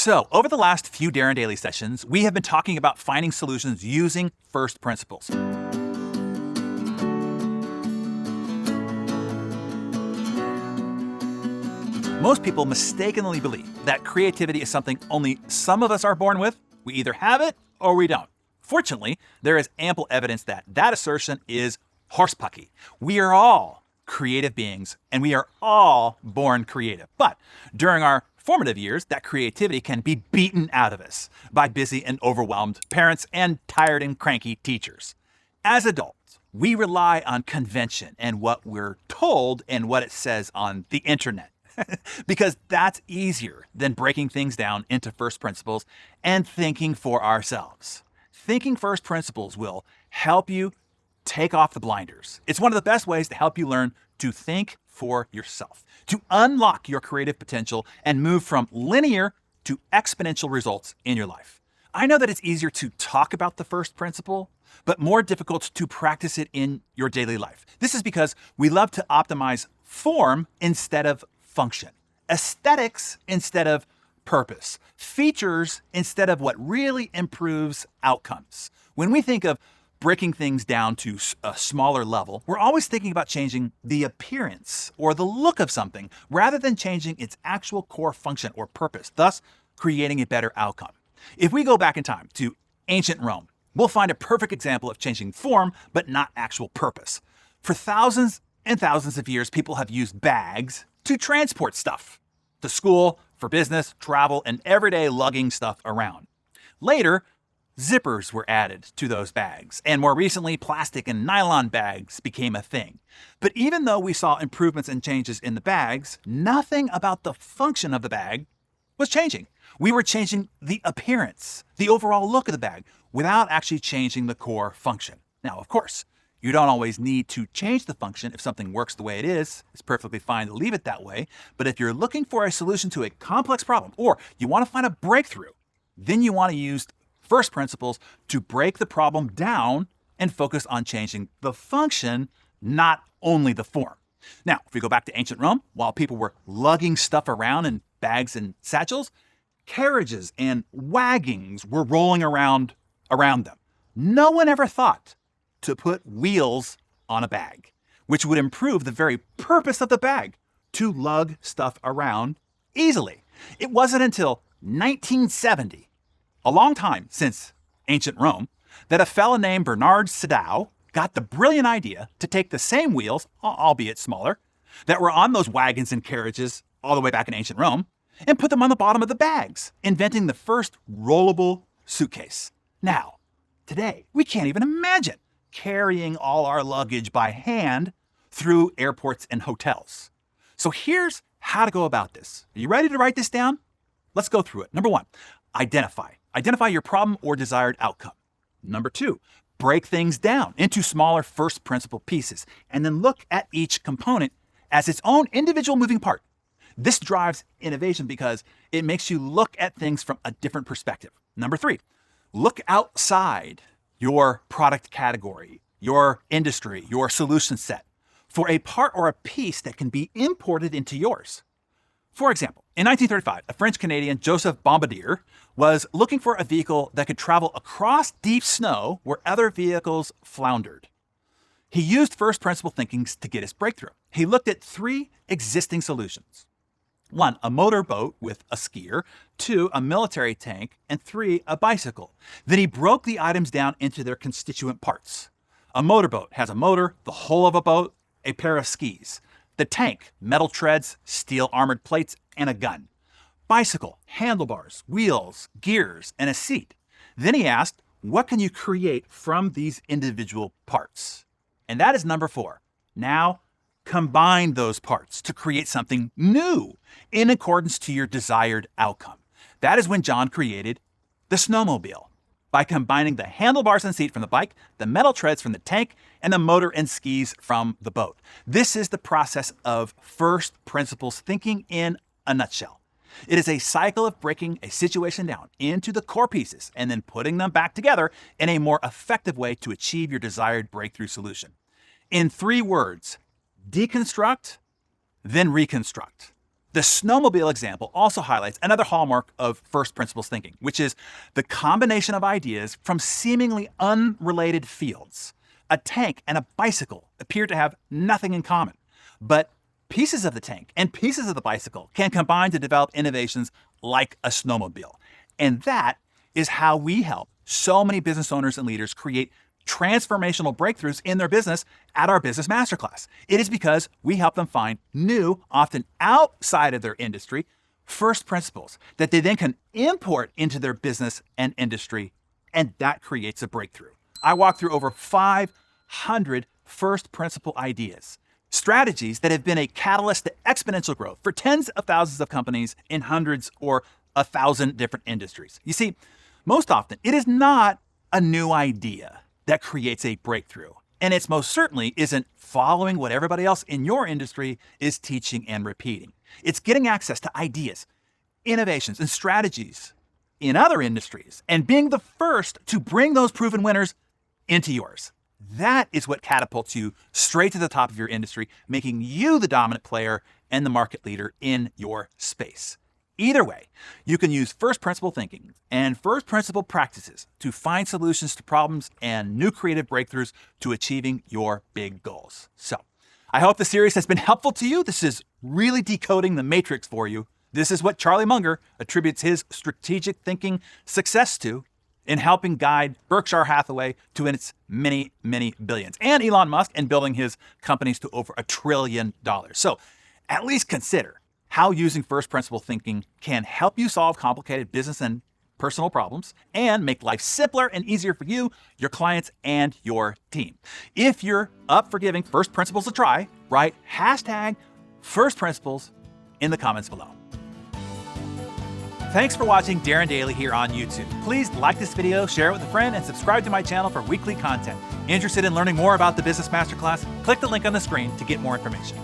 So, over the last few Darren Daily sessions, we have been talking about finding solutions using first principles. Most people mistakenly believe that creativity is something only some of us are born with. We either have it or we don't. Fortunately, there is ample evidence that that assertion is horsepucky. We are all creative beings, and we are all born creative. But during our formative years, that creativity can be beaten out of us by busy and overwhelmed parents and tired and cranky teachers. As adults, we rely on convention and what we're told and what it says on the internet. Because that's easier than breaking things down into first principles and thinking for ourselves. Thinking first principles will help you take off the blinders. It's one of the best ways to help you learn to think for yourself, to unlock your creative potential and move from linear to exponential results in your life. I know that it's easier to talk about the first principle, but more difficult to practice it in your daily life. This is because we love to optimize form instead of function, aesthetics instead of purpose, features instead of what really improves outcomes. When we think of breaking things down to a smaller level, we're always thinking about changing the appearance or the look of something rather than changing its actual core function or purpose, thus creating a better outcome. If we go back in time to ancient Rome, we'll find a perfect example of changing form but not actual purpose. For thousands and thousands of years, people have used bags to transport stuff to school, for business, travel, and everyday lugging stuff around. Later, zippers were added to those bags, and more recently, plastic and nylon bags became a thing. But even though we saw improvements and changes in the bags, nothing about the function of the bag was changing. We were changing the appearance, the overall look of the bag, without actually changing the core function. Now, of course, you don't always need to change the function if something works the way it is. It's perfectly fine to leave it that way. But if you're looking for a solution to a complex problem, or you want to find a breakthrough, then you want to use first principles to break the problem down and focus on changing the function, not only the form. Now, if we go back to ancient Rome, while people were lugging stuff around in bags and satchels, carriages and wagons were rolling around them. No one ever thought to put wheels on a bag, which would improve the very purpose of the bag, to lug stuff around easily. It wasn't until 1970, a long time since ancient Rome, that a fellow named Bernard Sadow got the brilliant idea to take the same wheels, albeit smaller, that were on those wagons and carriages all the way back in ancient Rome, and put them on the bottom of the bags, inventing the first rollable suitcase. Now, today, we can't even imagine carrying all our luggage by hand through airports and hotels. So here's how to go about this. Are you ready to write this down? Let's go through it. Number one, identify. Identify your problem or desired outcome. Number two, break things down into smaller first principle pieces, and then look at each component as its own individual moving part. This drives innovation because it makes you look at things from a different perspective. Number three, look outside your product category, your industry, your solution set for a part or a piece that can be imported into yours. For example, in 1935, a French-Canadian, Joseph Bombardier, was looking for a vehicle that could travel across deep snow where other vehicles floundered. He used first principle thinking to get his breakthrough. He looked at three existing solutions. 1, a motorboat with a skier. 2, a military tank. And 3, a bicycle. Then he broke the items down into their constituent parts. A motorboat has a motor, the hull of a boat, a pair of skis. The tank, metal treads, steel armored plates, and a gun. Bicycle, handlebars, wheels, gears, and a seat. Then he asked, what can you create from these individual parts? And that is number 4. Now, combine those parts to create something new in accordance to your desired outcome. That is when John created the snowmobile, by combining the handlebars and seat from the bike, the metal treads from the tank, and the motor and skis from the boat. This is the process of first principles thinking in a nutshell. It is a cycle of breaking a situation down into the core pieces and then putting them back together in a more effective way to achieve your desired breakthrough solution. In 3 words, deconstruct, then reconstruct. The snowmobile example also highlights another hallmark of first principles thinking, which is the combination of ideas from seemingly unrelated fields. A tank and a bicycle appear to have nothing in common, but pieces of the tank and pieces of the bicycle can combine to develop innovations like a snowmobile. And that is how we help so many business owners and leaders create transformational breakthroughs in their business at our Business Masterclass. It is because we help them find new, often outside of their industry, first principles that they then can import into their business and industry, and that creates a breakthrough. I walk through over 500 first principle ideas, strategies that have been a catalyst to exponential growth for tens of thousands of companies in hundreds or 1,000 different industries. You see, most often it is not a new idea that creates a breakthrough. And it most certainly isn't following what everybody else in your industry is teaching and repeating. It's getting access to ideas, innovations, and strategies in other industries and being the first to bring those proven winners into yours. That is what catapults you straight to the top of your industry, making you the dominant player and the market leader in your space. Either way, you can use first principle thinking and first principle practices to find solutions to problems and new creative breakthroughs to achieving your big goals. So, I hope the series has been helpful to you. This is really decoding the matrix for you. This is what Charlie Munger attributes his strategic thinking success to in helping guide Berkshire Hathaway to its many, many billions, and Elon Musk in building his companies to over $1 trillion. So, at least consider how using first principle thinking can help you solve complicated business and personal problems and make life simpler and easier for you, your clients, and your team. If you're up for giving first principles a try, write #first principles in the comments below. Thanks for watching Darren Daily here on YouTube. Please like this video, share it with a friend, and subscribe to my channel for weekly content. Interested in learning more about the Business Masterclass? Click the link on the screen to get more information.